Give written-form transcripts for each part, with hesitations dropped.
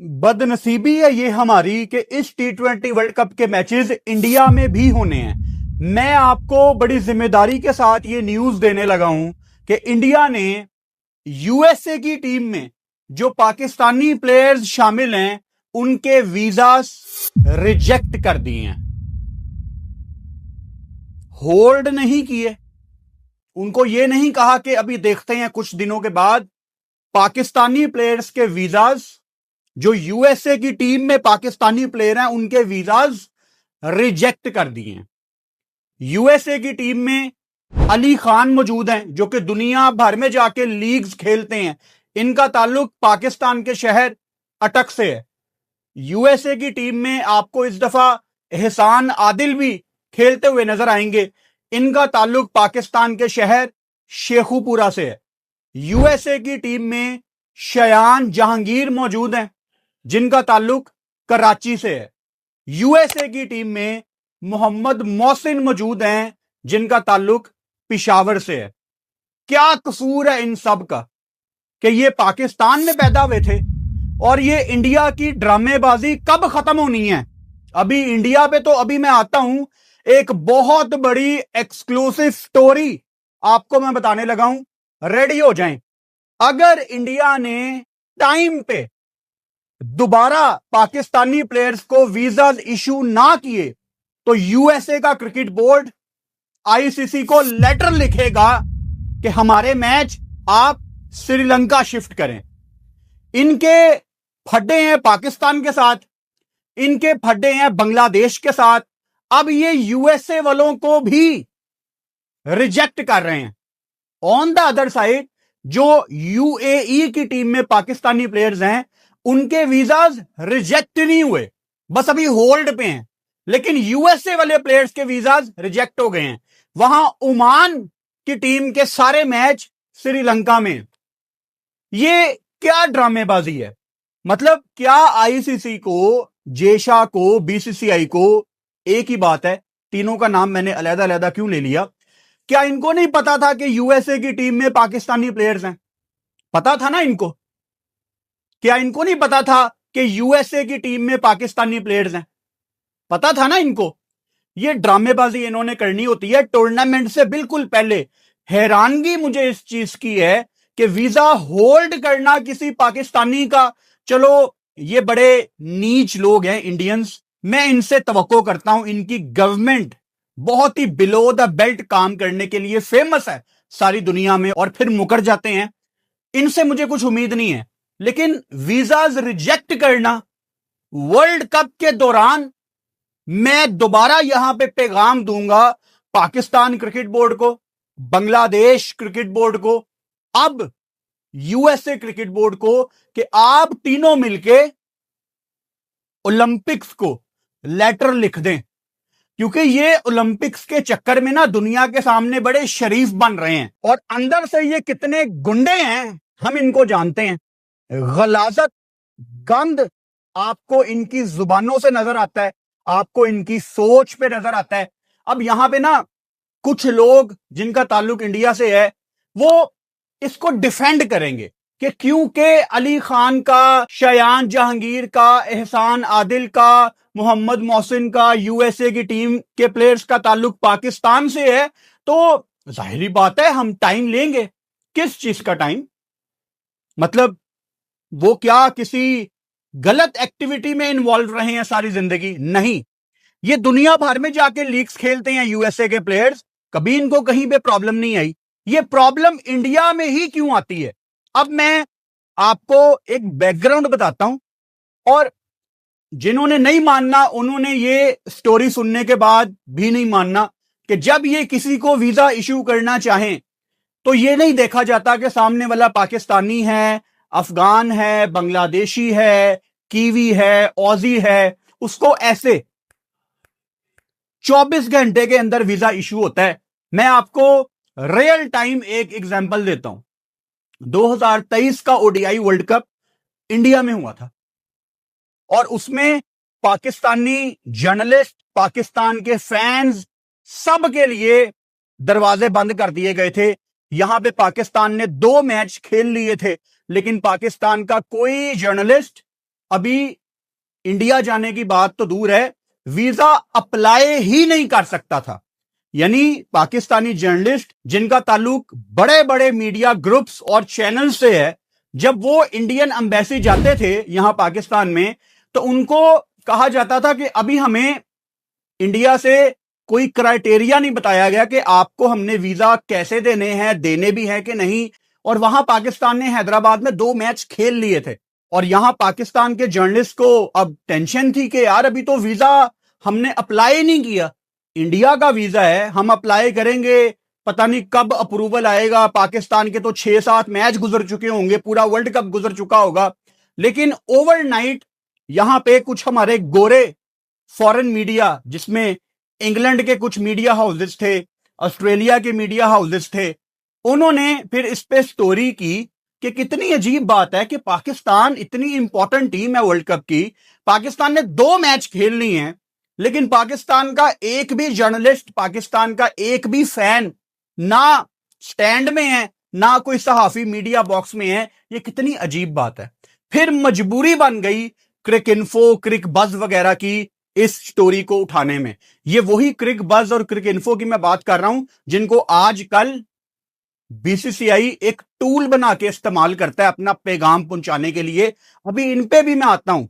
बदनसीबी है ये हमारी कि इस T20 वर्ल्ड कप के मैचेस इंडिया में भी होने हैं। मैं आपको बड़ी जिम्मेदारी के साथ ये न्यूज देने लगा हूं कि इंडिया ने यूएसए की टीम में जो पाकिस्तानी प्लेयर्स शामिल हैं उनके वीजा रिजेक्ट कर दिए हैं, होल्ड नहीं किए। उनको ये नहीं कहा कि अभी देखते हैं, कुछ दिनों के बाद पाकिस्तानी प्लेयर्स के वीजाज, जो यूएसए की टीम में पाकिस्तानी प्लेयर हैं उनके वीजाज रिजेक्ट कर दिए हैं। यूएसए की टीम में अली खान मौजूद हैं जो कि दुनिया भर में जाके लीग्स खेलते हैं। इनका ताल्लुक पाकिस्तान के शहर अटक से है। यूएसए की टीम में आपको इस दफा एहसान आदिल भी खेलते हुए नजर आएंगे। इनका ताल्लुक पाकिस्तान के शहर शेखुपुरा से है। यूएसए की टीम में शयान जहांगीर मौजूद हैं जिनका ताल्लुक कराची से है। यूएसए की टीम में मोहम्मद मोहसिन मौजूद हैं जिनका ताल्लुक पिशावर से है। क्या कसूर है इन सब का कि ये पाकिस्तान में पैदा हुए थे? और ये इंडिया की ड्रामेबाजी कब खत्म होनी है? अभी इंडिया पे तो अभी मैं आता हूं, एक बहुत बड़ी एक्सक्लूसिव स्टोरी आपको मैं बताने लगा हूं, रेडी हो जाएं। अगर इंडिया ने टाइम पे दोबारा पाकिस्तानी प्लेयर्स को वीजा इशू ना किए तो यूएसए का क्रिकेट बोर्ड आईसीसी को लेटर लिखेगा कि हमारे मैच आप श्रीलंका शिफ्ट करें। इनके फड्डे हैं पाकिस्तान के साथ, इनके फड्डे हैं बांग्लादेश के साथ। अब ये यूएसए वालों को भी रिजेक्ट कर रहे हैं। ऑन द अदर साइड जो यूएई की टीम में पाकिस्तानी प्लेयर्स हैं उनके वीजाज रिजेक्ट नहीं हुए, बस अभी होल्ड पे हैं। लेकिन यूएसए वाले प्लेयर्स के वीजाज रिजेक्ट हो गए हैं। वहां ओमान की टीम के सारे मैच श्रीलंका में। ये क्या ड्रामेबाजी है? मतलब क्या आईसीसी को, जेशा को, बीसीसीआई को, एक ही बात है, तीनों का नाम मैंने अलग अलग क्यों ले लिया? क्या इनको नहीं पता था कि यूएसए की टीम में पाकिस्तानी प्लेयर्स हैं? पता था ना इनको। क्या इनको नहीं पता था कि यूएसए की टीम में पाकिस्तानी प्लेयर्स हैं? पता था ना इनको। ये ड्रामेबाजी इन्होंने करनी होती है टूर्नामेंट से बिल्कुल पहले। हैरानगी मुझे इस चीज की है कि वीजा होल्ड करना किसी पाकिस्तानी का, चलो ये बड़े नीच लोग हैं इंडियंस, मैं इनसे तवक्को करता हूं। इनकी गवर्नमेंट बहुत ही बिलो द बेल्ट काम करने के लिए फेमस है सारी दुनिया में, और फिर मुकर जाते हैं। इनसे मुझे कुछ उम्मीद नहीं है। लेकिन वीजाज रिजेक्ट करना वर्ल्ड कप के दौरान, मैं दोबारा यहां पे पैगाम दूंगा पाकिस्तान क्रिकेट बोर्ड को, बांग्लादेश क्रिकेट बोर्ड को, अब यूएसए क्रिकेट बोर्ड को, कि आप तीनों मिलके ओलंपिक्स को लेटर लिख दें। क्योंकि ये ओलंपिक्स के चक्कर में ना दुनिया के सामने बड़े शरीफ बन रहे हैं, और अंदर से ये कितने गुंडे हैं हम इनको जानते हैं। गलाजत, गंद आपको इनकी जुबानों से नजर आता है, आपको इनकी सोच पे नजर आता है। अब यहां पे ना कुछ लोग जिनका ताल्लुक इंडिया से है वो इसको डिफेंड करेंगे कि क्योंकि अली खान का, शयान जहांगीर का, एहसान आदिल का, मोहम्मद मोहसिन का, यूएसए की टीम के प्लेयर्स का ताल्लुक पाकिस्तान से है, तो जाहिर बात है हम टाइम लेंगे। किस चीज का टाइम? मतलब वो क्या किसी गलत एक्टिविटी में इन्वॉल्व रहे हैं सारी जिंदगी? नहीं, ये दुनिया भर में जाके लीग्स खेलते हैं यूएसए के प्लेयर्स, कभी इनको कहीं पे प्रॉब्लम नहीं आई। ये प्रॉब्लम इंडिया में ही क्यों आती है? अब मैं आपको एक बैकग्राउंड बताता हूं, और जिन्होंने नहीं मानना उन्होंने ये स्टोरी सुनने के बाद भी नहीं मानना कि जब ये किसी को वीजा इश्यू करना चाहें तो ये नहीं देखा जाता कि सामने वाला पाकिस्तानी है, अफगान है, बांग्लादेशी है, कीवी है, ऑजी है। उसको ऐसे 24 घंटे के अंदर वीजा इश्यू होता है। मैं आपको रियल टाइम एक एग्जांपल देता हूं। 2023 का ओडीआई वर्ल्ड कप इंडिया में हुआ था, और उसमें पाकिस्तानी जर्नलिस्ट, पाकिस्तान के फैंस, सब के लिए दरवाजे बंद कर दिए गए थे। यहां पे पाकिस्तान ने 2 मैच खेल लिए थे, लेकिन पाकिस्तान का कोई जर्नलिस्ट अभी इंडिया जाने की बात तो दूर है, वीजा अप्लाई ही नहीं कर सकता था। यानी पाकिस्तानी जर्नलिस्ट जिनका ताल्लुक बड़े बड़े मीडिया ग्रुप्स और चैनल से है, जब वो इंडियन एम्बेसी जाते थे यहां पाकिस्तान में, तो उनको कहा जाता था कि अभी हमें इंडिया से कोई क्राइटेरिया नहीं बताया गया कि आपको हमने वीजा कैसे देने हैं, देने भी हैं कि नहीं। और वहां पाकिस्तान ने हैदराबाद में 2 मैच खेल लिए थे, और यहां पाकिस्तान के जर्नलिस्ट को अब टेंशन थी कि यार अभी तो वीजा हमने अप्लाई नहीं किया, इंडिया का वीजा है, हम अप्लाई करेंगे, पता नहीं कब अप्रूवल आएगा। पाकिस्तान के तो 6-7 मैच गुजर चुके होंगे, पूरा वर्ल्ड कप गुजर चुका होगा। लेकिन ओवरनाइट यहां पे कुछ हमारे गोरे फॉरेन मीडिया, जिसमें इंग्लैंड के कुछ मीडिया हाउसेस थे, ऑस्ट्रेलिया के मीडिया हाउसेस थे, उन्होंने फिर इस पे स्टोरी की कि कितनी अजीब बात है कि पाकिस्तान इतनी इंपॉर्टेंट टीम है वर्ल्ड कप की, पाकिस्तान ने 2 मैच खेल लिए हैं, लेकिन पाकिस्तान का एक भी जर्नलिस्ट, पाकिस्तान का एक भी फैन ना स्टैंड में है, ना कोई सहाफी मीडिया बॉक्स में है। ये कितनी अजीब बात है। फिर मजबूरी बन गई क्रिक इन्फो, क्रिक बज वगैरह की इस स्टोरी को उठाने में। ये वही क्रिक बज और क्रिक इन्फो की मैं बात कर रहा हूं जिनको आजकल बीसीसीआई एक टूल बना के इस्तेमाल करता है अपना पैगाम पहुंचाने के लिए। अभी इन पे भी मैं आता हूं।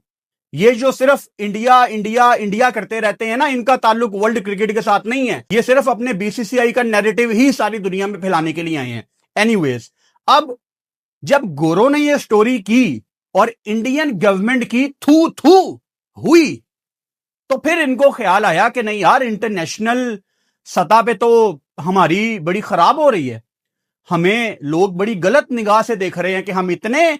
ये जो सिर्फ इंडिया इंडिया इंडिया करते रहते हैं ना, इनका ताल्लुक वर्ल्ड क्रिकेट के साथ नहीं है। ये सिर्फ अपने बीसीसीआई का नैरेटिव ही सारी दुनिया में फैलाने के लिए आए हैं। एनीवेज, अब जब गोरो ने ये स्टोरी की और इंडियन गवर्नमेंट की थू थू हुई, तो फिर इनको ख्याल आया कि नहीं यार, इंटरनेशनल सतह पे तो हमारी बड़ी खराब हो रही है, हमें लोग बड़ी गलत निगाह से देख रहे हैं कि हम इतने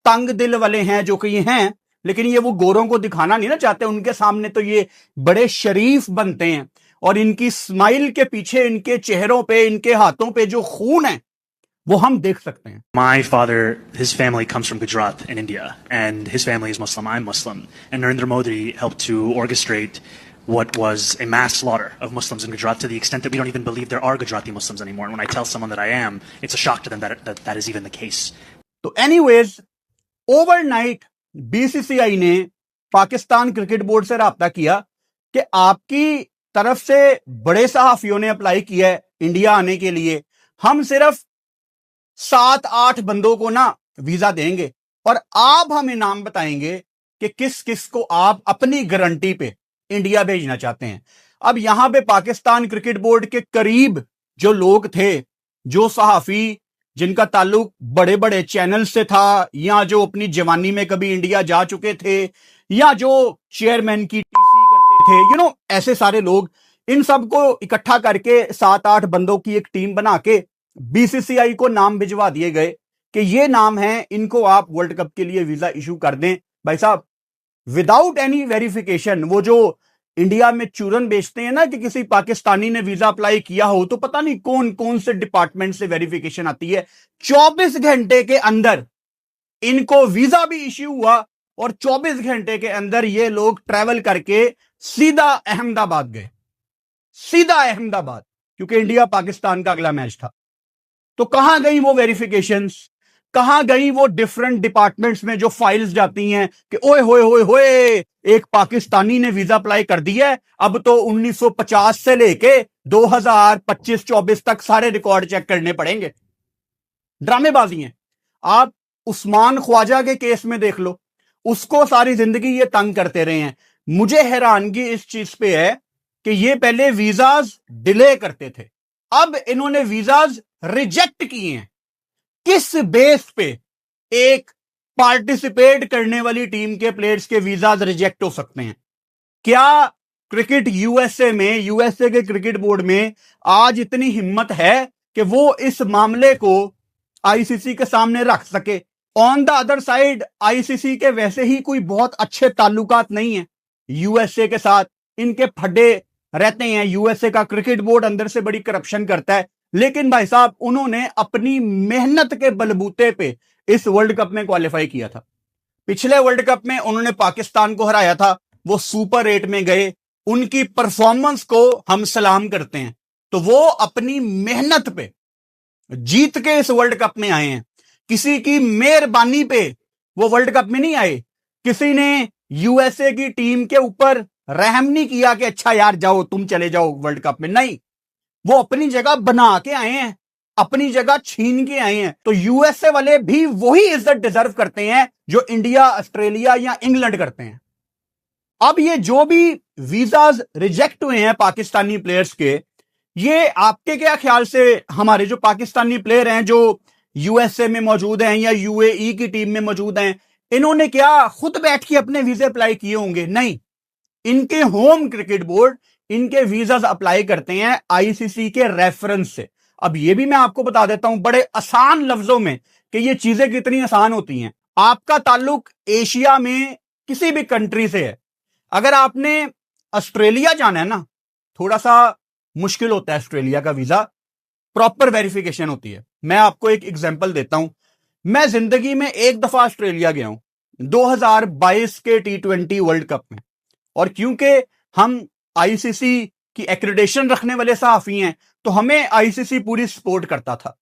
तंग दिल वाले हैं जो कि ये हैं, लेकिन ये वो गोरों को दिखाना नहीं ना चाहते। उनके सामने तो ये बड़े शरीफ बनते हैं, और इनकी स्माइल के पीछे, इनके चेहरों पे, इनके हाथों पे जो खून है वो हम देख सकते हैं। My father, his family comes from Gujarat in India, and his family is Muslim, I'm Muslim. And Narendra Modi helped to orchestrate what was a mass slaughter of Muslims in Gujarat, to the extent that we don't even believe there are Gujarati Muslims anymore. And when I tell someone that I am, it's a shock to them that is even the case. तो anyways, overnight BCCI ने Pakistan cricket board से राब्ता किया कि आपकी तरफ से बड़े सहाफियों ने अप्लाई किया है इंडिया आने के लिए, हम सिर्फ 7-8 बंदों को ना वीजा देंगे, और आप हमें नाम बताएंगे कि किस किस को आप अपनी गारंटी पे इंडिया भेजना चाहते हैं। अब यहां पे पाकिस्तान क्रिकेट बोर्ड के करीब जो लोग थे, जो सहाफी जिनका ताल्लुक बड़े बड़े चैनल से था, या जो अपनी जवानी में कभी इंडिया जा चुके थे, या जो चेयरमैन की टीसी करते थे, ऐसे सारे लोग, इन सबको इकट्ठा करके 7-8 बंदों की एक टीम बना के बीसीसीआई को नाम भिजवा दिए गए कि ये नाम है, इनको आप वर्ल्ड कप के लिए वीजा इशू कर दें। भाई साहब, विदाउट एनी वेरिफिकेशन, वो जो इंडिया में चूरन बेचते हैं ना कि किसी पाकिस्तानी ने वीजा अप्लाई किया हो, तो पता नहीं कौन कौन से डिपार्टमेंट से वेरिफिकेशन आती है, 24 घंटे के अंदर इनको वीजा भी इश्यू हुआ, और 24 घंटे के अंदर ये लोग ट्रैवल करके सीधा अहमदाबाद गए, सीधा अहमदाबाद, क्योंकि इंडिया पाकिस्तान का अगला मैच था। तो कहां गई वो वेरिफिकेशंस, कहां गई वो डिफरेंट डिपार्टमेंट्स में जो फाइल्स जाती हैं कि ओए होए होए होए, एक पाकिस्तानी ने वीजा अप्लाई कर दिया है, अब तो 1950 से लेके 2025-24 तक सारे रिकॉर्ड चेक करने पड़ेंगे। ड्रामेबाजी है। आप उस्मान ख्वाजा के केस में देख लो, उसको सारी जिंदगी ये तंग करते रहे हैं। मुझे हैरानगी इस चीज पे है कि ये पहले वीजाज डिले करते थे, अब इन्होंने वीजाज रिजेक्ट किए हैं। किस बेस पे एक पार्टिसिपेट करने वाली टीम के प्लेयर्स के वीजाज रिजेक्ट हो सकते हैं? क्या क्रिकेट यूएसए में, यूएसए के क्रिकेट बोर्ड में आज इतनी हिम्मत है कि वो इस मामले को आईसीसी के सामने रख सके? On the other side, ICC के वैसे ही कोई बहुत अच्छे ताल्लुकात नहीं है यूएसए के साथ, इनके फड्डे रहते हैं। यूएसए का क्रिकेट बोर्ड अंदर से बड़ी करप्शन करता है, लेकिन भाई साहब उन्होंने अपनी मेहनत के बलबूते पे इस वर्ल्ड कप में क्वालिफाई किया था। पिछले वर्ल्ड कप में उन्होंने पाकिस्तान को हराया था, वो सुपर 8 में गए, उनकी परफॉर्मेंस को हम सलाम करते हैं। तो वो अपनी मेहनत पे जीत के इस वर्ल्ड कप में आए हैं, किसी की मेहरबानी पे वो वर्ल्ड कप में नहीं आए। किसी ने यूएसए की टीम के ऊपर रहम नहीं किया कि अच्छा यार जाओ तुम चले जाओ वर्ल्ड कप में। नहीं, वो अपनी जगह बना के आए हैं, अपनी जगह छीन के आए हैं। तो यूएसए वाले भी वही इज्जत डिजर्व करते हैं जो इंडिया, ऑस्ट्रेलिया या इंग्लैंड करते हैं। अब ये जो भी वीजाज रिजेक्ट हुए हैं पाकिस्तानी प्लेयर्स के, ये आपके क्या ख्याल से हमारे जो पाकिस्तानी प्लेयर हैं जो यूएसए में मौजूद हैं या यूएई की टीम में मौजूद हैं, इन्होंने क्या खुद बैठ के अपने वीजे अप्लाई किए होंगे? नहीं, इनके होम क्रिकेट बोर्ड इनके वीजाज अप्लाई करते हैं आईसीसी के रेफरेंस से। अब यह भी मैं आपको बता देता हूं बड़े आसान लफ्जों में कि ये चीजें कितनी आसान होती हैं। आपका ताल्लुक एशिया में किसी भी कंट्री से है, अगर आपने ऑस्ट्रेलिया जाना है ना, थोड़ा सा मुश्किल होता है ऑस्ट्रेलिया का वीजा, प्रॉपर वेरिफिकेशन होती है। मैं आपको एक एग्जांपल देता हूं। मैं जिंदगी में एक दफा ऑस्ट्रेलिया गया हूं 2022 के T20 वर्ल्ड कप में, और क्योंकि हम आईसीसी की एक्रेडिटेशन रखने वाले सहाफी हैं तो हमें आईसीसी पूरी सपोर्ट करता था।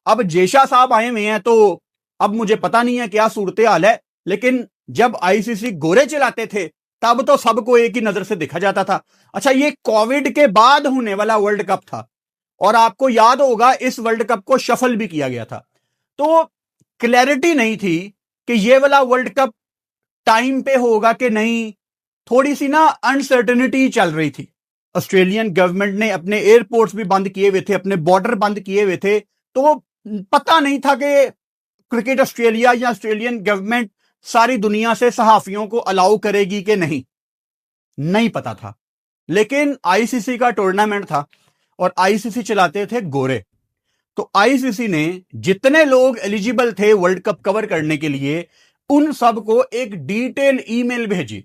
अब जेशा साहब आए हुए हैं तो अब मुझे पता नहीं है क्या सूरत हाल है, लेकिन जब आईसीसी गोरे चलाते थे तब तो सबको एक ही नजर से देखा जाता था। अच्छा, ये कोविड के बाद होने वाला वर्ल्ड कप था और आपको याद होगा इस वर्ल्ड कप को शफल भी किया गया था, तो क्लैरिटी नहीं थी कि ये वाला वर्ल्ड कप टाइम पे होगा कि नहीं। थोड़ी सी ना अनसर्टेनिटी चल रही थी। ऑस्ट्रेलियन गवर्नमेंट ने अपने एयरपोर्ट्स भी बंद किए हुए थे, अपने बॉर्डर बंद किए हुए थे, तो पता नहीं था कि क्रिकेट ऑस्ट्रेलिया या ऑस्ट्रेलियन गवर्नमेंट सारी दुनिया से सहाफियों को अलाउ करेगी कि नहीं पता था। लेकिन आईसीसी का टूर्नामेंट था और आईसीसी चलाते थे गोरे, तो आईसीसी ने जितने लोग एलिजिबल थे वर्ल्ड कप कवर करने के लिए उन सबको एक डिटेल ईमेल भेजी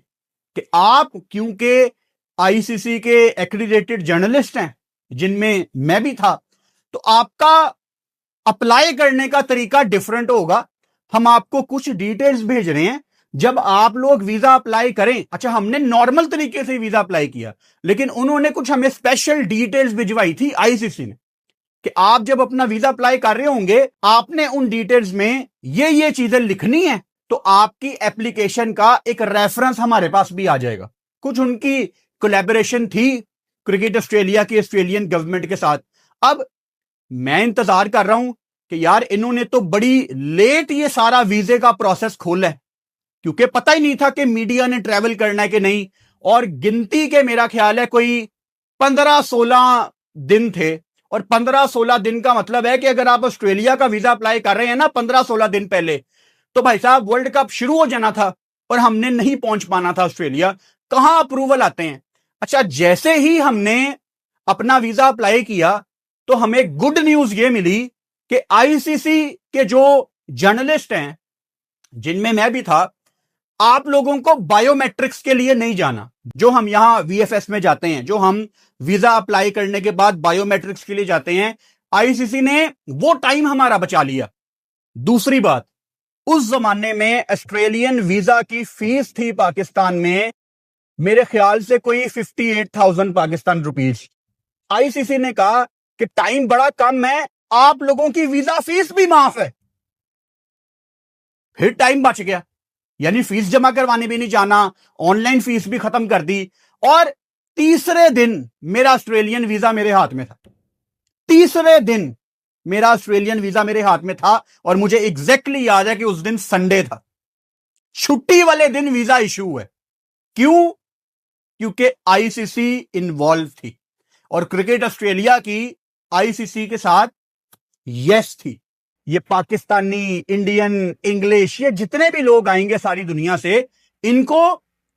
कि आप, क्योंकि आईसीसी के एक्रीडेटेड जर्नलिस्ट हैं जिनमें मैं भी था, तो आपका अप्लाई करने का तरीका डिफरेंट होगा। हम आपको कुछ डिटेल्स भेज रहे हैं, जब आप लोग वीजा अप्लाई करें। अच्छा, हमने नॉर्मल तरीके से वीजा अप्लाई किया, लेकिन उन्होंने कुछ हमें स्पेशल डिटेल्स भिजवाई थी आईसीसी ने कि आप जब अपना वीजा अप्लाई कर रहे होंगे आपने उन डिटेल्स में ये चीजें लिखनी है, तो आपकी एप्लीकेशन का एक रेफरेंस हमारे पास भी आ जाएगा। कुछ उनकी कोलैबोरेशन थी क्रिकेट ऑस्ट्रेलिया की ऑस्ट्रेलियन गवर्नमेंट के साथ। अब मैं इंतजार कर रहा हूं कि यार इन्होंने तो बड़ी लेट ये सारा वीजे का प्रोसेस खोला है, क्योंकि पता ही नहीं था कि मीडिया ने ट्रैवल करना है कि नहीं। और गिनती के मेरा ख्याल है कोई 15-16 दिन थे, और 15-16 दिन का मतलब है कि अगर आप ऑस्ट्रेलिया का वीजा अप्लाई कर रहे हैं ना 15-16 दिन पहले, तो भाई साहब वर्ल्ड कप शुरू हो जाना था और हमने नहीं पहुंच पाना था ऑस्ट्रेलिया। कहां अप्रूवल आते हैं। अच्छा, जैसे ही हमने अपना वीजा अप्लाई किया तो हमें गुड न्यूज ये मिली कि आईसीसी के जो जर्नलिस्ट हैं जिनमें मैं भी था, आप लोगों को बायोमेट्रिक्स के लिए नहीं जाना। जो हम यहां वीएफएस में जाते हैं, जो हम वीजा अप्लाई करने के बाद बायोमेट्रिक्स के लिए जाते हैं, आईसीसी ने वो टाइम हमारा बचा लिया। दूसरी बात, उस जमाने में ऑस्ट्रेलियन वीजा की फीस थी पाकिस्तान में मेरे ख्याल से कोई 58,000 पाकिस्तान रुपीज। आईसीसी ने कहा कि टाइम बड़ा कम है, आप लोगों की वीजा फीस भी माफ है। फिर टाइम बच गया, यानी फीस जमा करवाने भी नहीं जाना, ऑनलाइन फीस भी खत्म कर दी। और तीसरे दिन मेरा ऑस्ट्रेलियन वीजा मेरे हाथ में था। तीसरे दिन मेरा ऑस्ट्रेलियन वीजा मेरे हाथ में था और मुझे एग्जैक्टली याद है कि उस दिन संडे था। छुट्टी वाले दिन वीजा इशू हुआ। क्यों? क्योंकि आईसीसी इन्वॉल्व थी और क्रिकेट ऑस्ट्रेलिया की आईसीसी के साथ यस थी। ये पाकिस्तानी, इंडियन, इंग्लिश, ये जितने भी लोग आएंगे सारी दुनिया से, इनको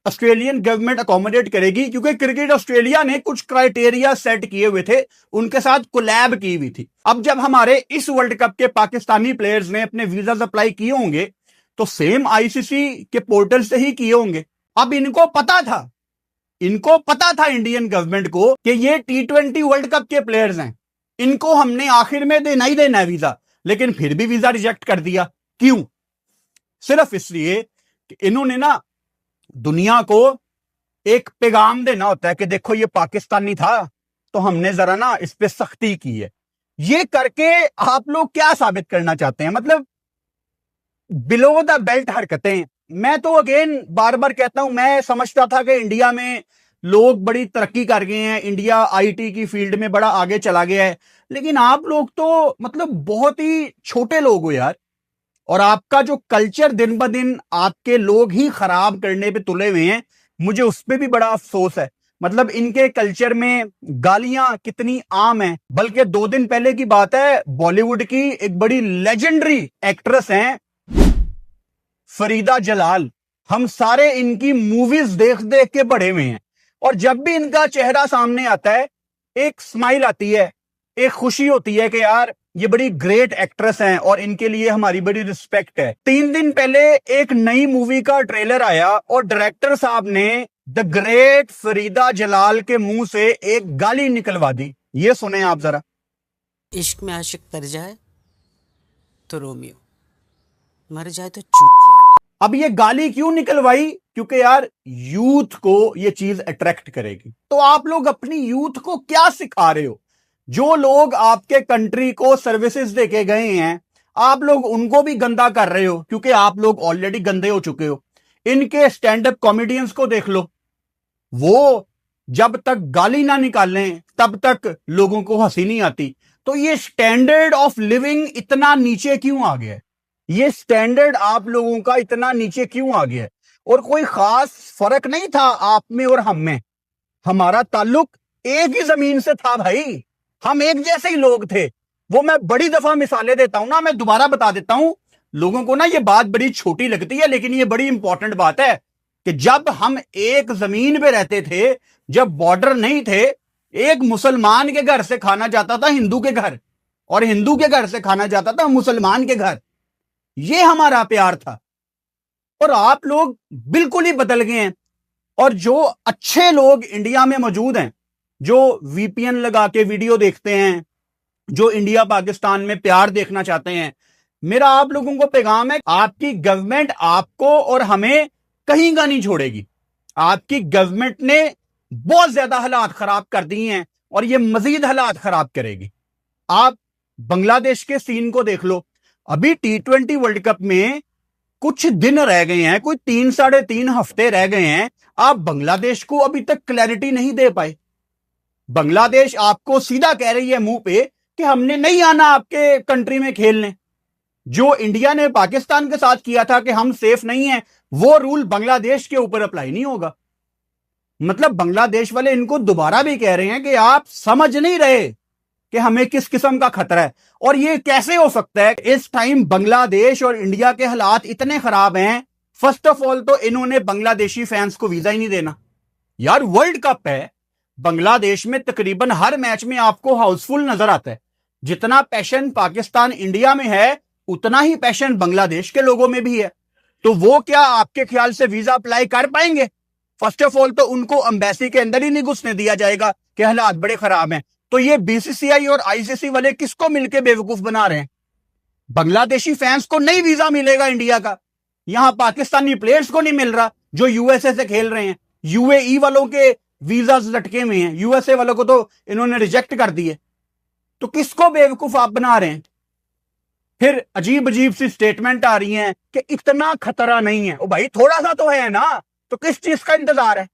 ऑस्ट्रेलियन गवर्नमेंट अकोमोडेट करेगी, क्योंकि क्रिकेट ऑस्ट्रेलिया ने कुछ क्राइटेरिया सेट किए हुए थे, उनके साथ कोलैब की हुई थी। अब जब हमारे इस वर्ल्ड कप के पाकिस्तानी प्लेयर्स ने अपने वीजा अप्लाई किए होंगे तो सेम आईसीसी के पोर्टल से ही किए होंगे। अब इनको पता था इंडियन गवर्नमेंट को कि ये T20 वर्ल्ड कप के प्लेयर्स हैं, इनको हमने आखिर में देना ही देना है वीजा, लेकिन फिर भी वीजा रिजेक्ट कर दिया। क्यों? सिर्फ इसलिए कि इन्होंने ना दुनिया को एक पैगाम देना होता है कि देखो ये पाकिस्तानी था तो हमने जरा ना इस पे सख्ती की है। ये करके आप लोग क्या साबित करना चाहते हैं? मतलब बिलो द बेल्ट हरकतें मैं तो अगेन बार बार कहता हूं, मैं समझता था कि इंडिया में लोग बड़ी तरक्की कर गए हैं, इंडिया आईटी की फील्ड में बड़ा आगे चला गया है, लेकिन आप लोग तो मतलब बहुत ही छोटे लोग हो यार। और आपका जो कल्चर दिन ब दिन आपके लोग ही खराब करने पे तुले हुए हैं, मुझे उस पर भी बड़ा अफसोस है। मतलब इनके कल्चर में गालियां कितनी आम हैं। बल्कि 2 दिन पहले की बात है, बॉलीवुड की एक बड़ी लेजेंडरी एक्ट्रेस हैं फरीदा जलाल। हम सारे इनकी मूवीज देख देख के बड़े हुए हैं, और जब भी इनका चेहरा सामने आता है एक स्माइल आती है, एक खुशी होती है कि यार ये बड़ी ग्रेट एक्ट्रेस हैं और इनके लिए हमारी बड़ी रिस्पेक्ट है। 3 दिन पहले एक नई मूवी का ट्रेलर आया और डायरेक्टर साहब ने द ग्रेट फरीदा जलाल के मुंह से एक गाली निकलवा दी। ये सुने आप जरा। इश्क में आशिक तर जाए तो रोमियो, मर जाए तो चूतिया। अब ये गाली क्यों निकलवाई? क्योंकि यार यूथ को ये चीज अट्रैक्ट करेगी। तो आप लोग अपनी यूथ को क्या सिखा रहे हो? जो लोग आपके कंट्री को सर्विसेज देके गए हैं, आप लोग उनको भी गंदा कर रहे हो, क्योंकि आप लोग ऑलरेडी गंदे हो चुके हो। इनके स्टैंड अप कॉमेडियंस को देख लो, वो जब तक गाली ना निकालें तब तक लोगों को हंसी नहीं आती। तो ये स्टैंडर्ड ऑफ लिविंग इतना नीचे क्यों आ गया है? ये स्टैंडर्ड आप लोगों का इतना नीचे क्यों आ गया है? और कोई खास फर्क नहीं था आप में और हम में। हमारा ताल्लुक एक ही जमीन से था भाई, हम एक जैसे ही लोग थे। वो मैं बड़ी दफा मिसालें देता हूं ना, मैं दोबारा बता देता हूं लोगों को ना, ये बात बड़ी छोटी लगती है लेकिन ये बड़ी इंपॉर्टेंट बात है कि जब हम एक जमीन पे रहते थे, जब बॉर्डर नहीं थे, एक मुसलमान के घर से खाना जाता था हिंदू के घर, और हिंदू के घर से खाना जाता था मुसलमान के घर। ये हमारा प्यार था। और आप लोग बिल्कुल ही बदल गए हैं। और जो अच्छे लोग इंडिया में मौजूद हैं, जो वीपीएन लगा के वीडियो देखते हैं, जो इंडिया पाकिस्तान में प्यार देखना चाहते हैं, मेरा आप लोगों को पैगाम है, आपकी गवर्नमेंट आपको और हमें कहीं का नहीं छोड़ेगी। आपकी गवर्नमेंट ने बहुत ज्यादा हालात खराब कर दिए हैं और ये मजीद हालात खराब करेगी। आप बांग्लादेश के सीन को देख लो। अभी T20 वर्ल्ड कप में कुछ दिन रह गए हैं, कोई 3-3.5 हफ्ते रह गए हैं, आप बांग्लादेश को अभी तक क्लैरिटी नहीं दे पाए। बांग्लादेश आपको सीधा कह रही है मुंह पे कि हमने नहीं आना आपके कंट्री में खेलने। जो इंडिया ने पाकिस्तान के साथ किया था कि हम सेफ नहीं है, वो रूल बांग्लादेश के ऊपर अप्लाई नहीं होगा। मतलब बांग्लादेश वाले इनको दोबारा भी कह रहे हैं कि आप समझ नहीं रहे कि हमें किस किस्म का खतरा है। और ये कैसे हो सकता है? इस टाइम बांग्लादेश और इंडिया के हालात इतने खराब हैं। फर्स्ट ऑफ ऑल तो इन्होंने बांग्लादेशी फैंस को वीजा ही नहीं देना। यार वर्ल्ड कप है, बांग्लादेश में तकरीबन हर मैच में आपको हाउसफुल नजर आता है। जितना पैशन पाकिस्तान इंडिया में है, उतना ही पैशन बांग्लादेश के लोगों में भी है। तो वो क्या आपके ख्याल से वीजा अप्लाई कर पाएंगे? फर्स्ट ऑफ ऑल तो उनको एम्बेसी के अंदर ही नहीं घुसने दिया जाएगा कि हालात बड़े खराब हैं। तो ये बीसीसीआई और आईसीसी वाले किसको मिलकर बेवकूफ बना रहे हैं? बांग्लादेशी फैंस को नहीं वीजा मिलेगा इंडिया का, यहां पाकिस्तानी प्लेयर्स को नहीं मिल रहा जो यूएसए से खेल रहे हैं। यूएई वालों के वीजा लटके हुए हैं, यूएसए वालों को तो इन्होंने रिजेक्ट कर दिए। तो किसको बेवकूफ आप बना रहे हैं? फिर अजीब अजीब सी स्टेटमेंट आ रही हैं कि इतना खतरा नहीं है। ओ भाई थोड़ा सा तो है ना, तो किस चीज का इंतजार है?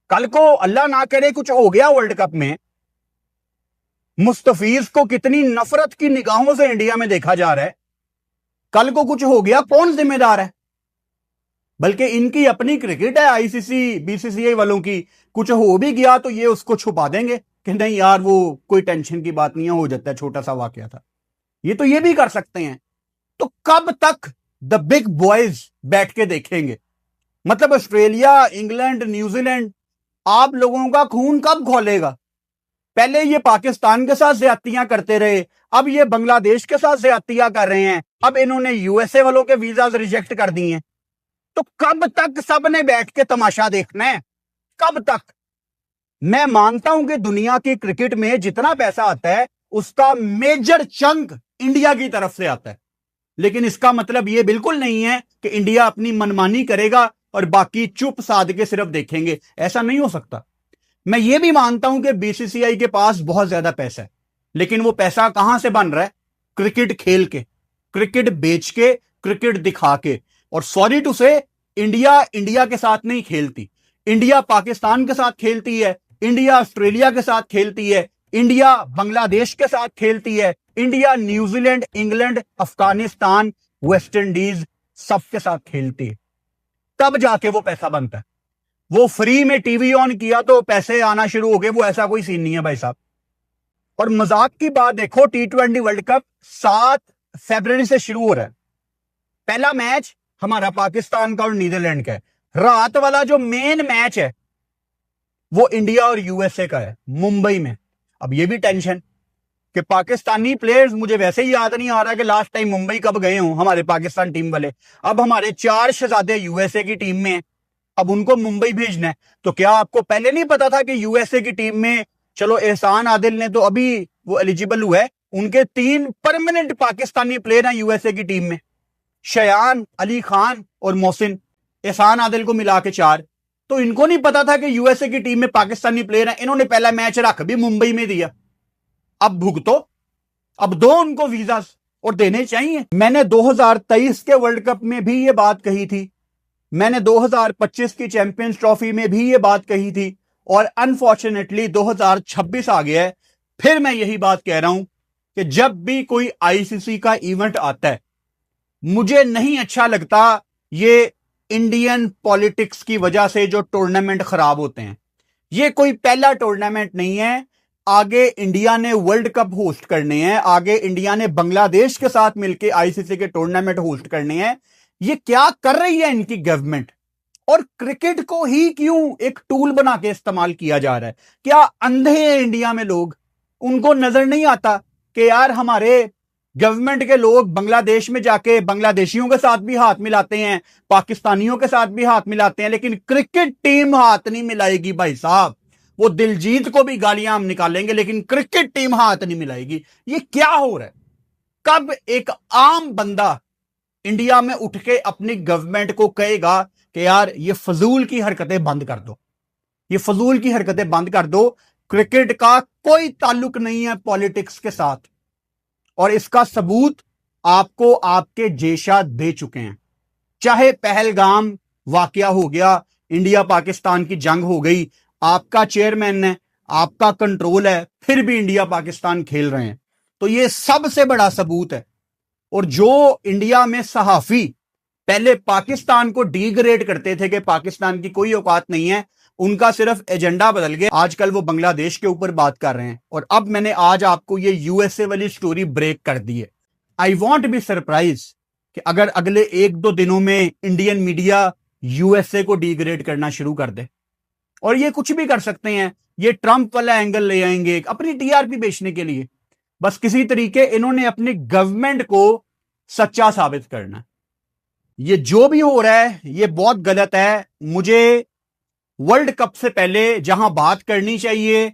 कल को अल्लाह ना करे कुछ हो गया वर्ल्ड कप में, मुस्तफीज को कितनी नफरत की निगाहों से इंडिया में देखा जा रहा है, कल को कुछ हो गया कौन जिम्मेदार है? बल्कि इनकी अपनी क्रिकेट है, आईसीसी बीसीसीआई वालों की। कुछ हो भी गया तो ये उसको छुपा देंगे कि नहीं यार वो कोई टेंशन की बात नहीं है, हो जाता है, छोटा सा वाकया था। ये तो ये भी कर सकते हैं। तो कब तक द बिग बॉयज बैठ के देखेंगे? मतलब ऑस्ट्रेलिया, इंग्लैंड, न्यूजीलैंड, आप लोगों का खून कब खौलेगा? पहले ये पाकिस्तान के साथ ज्यादतियां करते रहे, अब ये बांग्लादेश के साथ ज्यादतियां कर रहे हैं, अब इन्होंने यूएसए वालों के वीजा रिजेक्ट कर दिए हैं। तो कब तक सबने बैठ के तमाशा देखना है? कब तक? मैं मानता हूं कि दुनिया की क्रिकेट में जितना पैसा आता है उसका मेजर चंक इंडिया की तरफ से आता है, लेकिन इसका मतलब यह बिल्कुल नहीं है कि इंडिया अपनी मनमानी करेगा और बाकी चुप साध के सिर्फ देखेंगे। ऐसा नहीं हो सकता। मैं ये भी मानता हूं कि बीसीसीआई के पास बहुत ज्यादा पैसा है, लेकिन वो पैसा कहां से बन रहा है? क्रिकेट खेल के, क्रिकेट बेच के, क्रिकेट दिखा के। और सॉरी टू से, इंडिया के साथ नहीं खेलती। इंडिया पाकिस्तान के साथ खेलती है, इंडिया ऑस्ट्रेलिया के साथ खेलती है, इंडिया बांग्लादेश के साथ खेलती है, India New Zealand, England, Afghanistan, West Indies सबके साथ खेलती है। तब जाके वो पैसा बनता है। वो फ्री में टीवी ऑन किया तो पैसे आना शुरू हो गए, वो ऐसा कोई सीन नहीं है भाई साहब। और मजाक की बात देखो, T20 वर्ल्ड कप 7 फरवरी से शुरू हो रहा है। पहला मैच हमारा पाकिस्तान का और नीदरलैंड का है। रात वाला जो मेन मैच है वो इंडिया और यूएसए का है, मुंबई में। अब ये भी टेंशन कि पाकिस्तानी प्लेयर्स, मुझे वैसे ही याद नहीं आ रहा कि लास्ट टाइम मुंबई कब गए हों हमारे पाकिस्तान टीम वाले। अब हमारे 4 शहजादे यूएसए की टीम में, अब उनको मुंबई भेजना है। तो क्या आपको पहले नहीं पता था कि यूएसए की टीम में, चलो एहसान आदिल ने तो अभी वो एलिजिबल हुआ है, उनके 3 परमानेंट पाकिस्तानी प्लेयर हैं यूएसए की टीम में, शयान, अली खान और मोहसिन। एहसान आदिल को मिला के 4। तो इनको नहीं पता था कि यूएसए की टीम में पाकिस्तानी प्लेयर हैं। इन्होंने पहला मैच रख भी मुंबई में दिया। अब भुगतो, अब दो उनको वीजा, और देने चाहिए। मैंने 2023 के वर्ल्ड कप में भी ये बात कही थी, मैंने 2025 की चैंपियंस ट्रॉफी में भी ये बात कही थी, और अनफॉर्चुनेटली 2026 आ गया है, फिर मैं यही बात कह रहा हूं कि जब भी कोई आईसीसी का इवेंट आता है, मुझे नहीं अच्छा लगता ये इंडियन पॉलिटिक्स की वजह से जो टूर्नामेंट खराब होते हैं। ये कोई पहला टूर्नामेंट नहीं है। आगे इंडिया ने वर्ल्ड कप होस्ट करने हैं, आगे इंडिया ने बांग्लादेश के साथ मिलकर आईसीसी के टूर्नामेंट होस्ट करने हैं। ये क्या कर रही है इनकी गवर्नमेंट? और क्रिकेट को ही क्यों एक टूल बना के इस्तेमाल किया जा रहा है? क्या अंधे हैं इंडिया में लोग? उनको नजर नहीं आता कि यार हमारे गवर्नमेंट के लोग बांग्लादेश में जाके बांग्लादेशियों के साथ भी हाथ मिलाते हैं, पाकिस्तानियों के साथ भी हाथ मिलाते हैं, लेकिन क्रिकेट टीम हाथ नहीं मिलाएगी भाई साहब। वो दिलजीत को भी गालियां हम निकालेंगे, लेकिन क्रिकेट टीम हाथ नहीं मिलाएगी। ये क्या हो रहा है? कब एक आम बंदा इंडिया में उठ के अपनी गवर्नमेंट को कहेगा कि यार ये फजूल की हरकतें बंद कर दो, ये फजूल की हरकतें बंद कर दो। क्रिकेट का कोई ताल्लुक नहीं है पॉलिटिक्स के साथ, और इसका सबूत आपको आपके जेशा दे चुके हैं। चाहे पहलगाम वाकया हो गया, इंडिया पाकिस्तान की जंग हो गई, आपका चेयरमैन है, आपका कंट्रोल है, फिर भी इंडिया पाकिस्तान खेल रहे हैं। तो ये सबसे बड़ा सबूत है। और जो इंडिया में सहाफी पहले पाकिस्तान को डिग्रेड करते थे कि पाकिस्तान की कोई औकात नहीं है, उनका सिर्फ एजेंडा बदल गया। आजकल वो बांग्लादेश के ऊपर बात कर रहे हैं। और अब मैंने आज आपको ये यूएसए वाली स्टोरी ब्रेक कर दी है। आई वॉन्ट बी सरप्राइज कि अगर अगले 1-2 दिनों में इंडियन मीडिया यूएसए को डिग्रेड करना शुरू कर दे। और ये कुछ भी कर सकते हैं, ये ट्रंप वाला एंगल ले आएंगे अपनी टीआरपी बेचने के लिए। बस किसी तरीके इन्होंने अपनी गवर्नमेंट को सच्चा साबित करना है। ये जो भी हो रहा है ये बहुत गलत है। मुझे वर्ल्ड कप से पहले जहां बात करनी चाहिए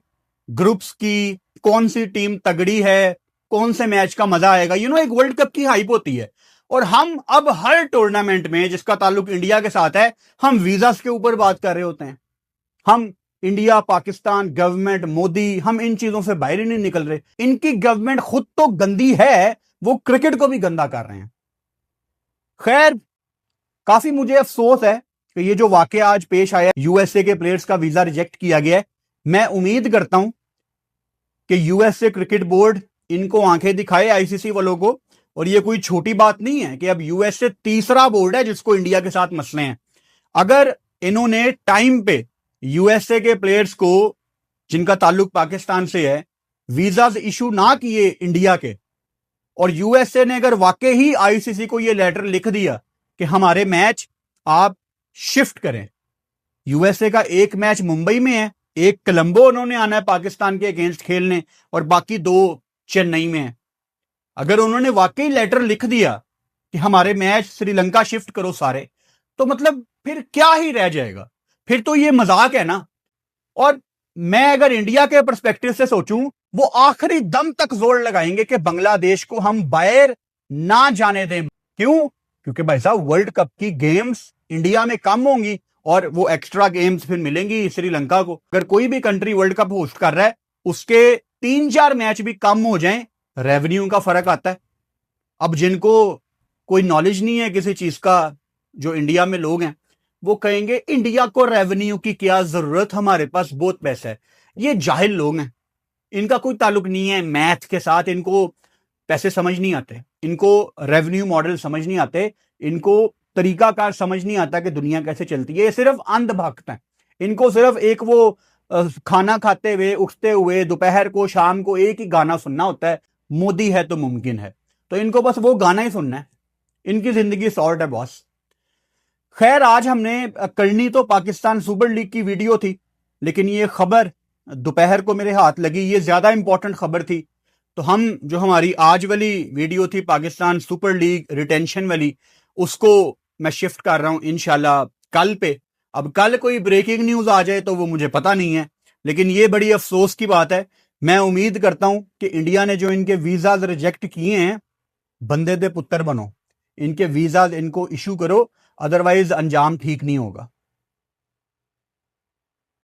ग्रुप्स की, कौन सी टीम तगड़ी है, कौन से मैच का मजा आएगा, एक वर्ल्ड कप की हाइप होती है। और हम अब हर टूर्नामेंट में जिसका ताल्लुक इंडिया के साथ है, हम वीजास के ऊपर बात कर रहे होते हैं। हम इंडिया, पाकिस्तान, गवर्नमेंट, मोदी, हम इन चीजों से बाहर ही नहीं निकल रहे। इनकी गवर्नमेंट खुद तो गंदी है, वो क्रिकेट को भी गंदा कर रहे हैं। खैर, काफी मुझे अफसोस है कि ये जो वाकया आज पेश आया, यूएसए के प्लेयर्स का वीजा रिजेक्ट किया गया है। मैं उम्मीद करता हूं कि यूएसए क्रिकेट बोर्ड इनको आंखें दिखाए, आईसीसी वालों को। और ये कोई छोटी बात नहीं है कि अब यूएसए तीसरा बोर्ड है जिसको इंडिया के साथ मसले हैं। अगर इन्होंने टाइम पे यूएसए के प्लेयर्स को, जिनका ताल्लुक पाकिस्तान से है, वीजाज इशू ना किए इंडिया के, और यूएसए ने अगर वाकई ही आईसीसी को यह लेटर लिख दिया कि हमारे मैच आप शिफ्ट करें, यूएसए का एक मैच मुंबई में है, एक कोलंबो उन्होंने आना है पाकिस्तान के अगेंस्ट खेलने, और बाकी 2 चेन्नई में है। अगर उन्होंने वाकई लेटर लिख दिया कि हमारे मैच श्रीलंका शिफ्ट करो सारे, तो मतलब फिर क्या ही रह जाएगा? फिर तो ये मजाक है ना। और मैं अगर इंडिया के पर्सपेक्टिव से सोचूं, वो आखिरी दम तक जोर लगाएंगे कि बांग्लादेश को हम बाहर ना जाने दें। क्यों? क्योंकि भाई साहब वर्ल्ड कप की गेम्स इंडिया में कम होंगी और वो एक्स्ट्रा गेम्स फिर मिलेंगी श्रीलंका को। अगर कोई भी कंट्री वर्ल्ड कप होस्ट कर रहा है, उसके 3-4 मैच भी कम हो जाएं, रेवेन्यू का फर्क आता है। अब जिनको कोई नॉलेज नहीं है किसी चीज का, जो इंडिया में लोग हैं वो कहेंगे इंडिया को रेवेन्यू की क्या जरूरत, हमारे पास बहुत पैसा है। ये जाहिल लोग हैं, इनका कोई ताल्लुक नहीं है मैथ के साथ, इनको पैसे समझ नहीं आते, इनको रेवेन्यू मॉडल समझ नहीं आते, इनको तरीकाकार समझ नहीं आता कि दुनिया कैसे चलती है। ये सिर्फ अंधभक्त हैं, इनको सिर्फ एक वो खाना खाते हुए, उठते हुए, दोपहर को, शाम को एक ही गाना सुनना होता है, मोदी है तो मुमकिन है। तो इनको बस वो गाना ही सुनना है, इनकी जिंदगी शॉर्ट है बॉस। खैर, आज हमने करनी तो पाकिस्तान सुपर लीग की वीडियो थी, लेकिन ये खबर दोपहर को मेरे हाथ लगी, ये ज्यादा इंपॉर्टेंट खबर थी। तो हम जो हमारी आज वाली वीडियो थी पाकिस्तान सुपर लीग रिटेंशन वाली, उसको मैं शिफ्ट कर रहा हूं इंशाल्लाह कल पे। अब कल कोई ब्रेकिंग न्यूज आ जाए तो वो मुझे पता नहीं है, लेकिन ये बड़ी अफसोस की बात है। मैं उम्मीद करता हूं कि इंडिया ने जो इनके वीजाज रिजेक्ट किए हैं, बंदे दे पुत्र बनो, इनके वीजाज इनको इशू करो, अदरवाइज अंजाम ठीक नहीं होगा।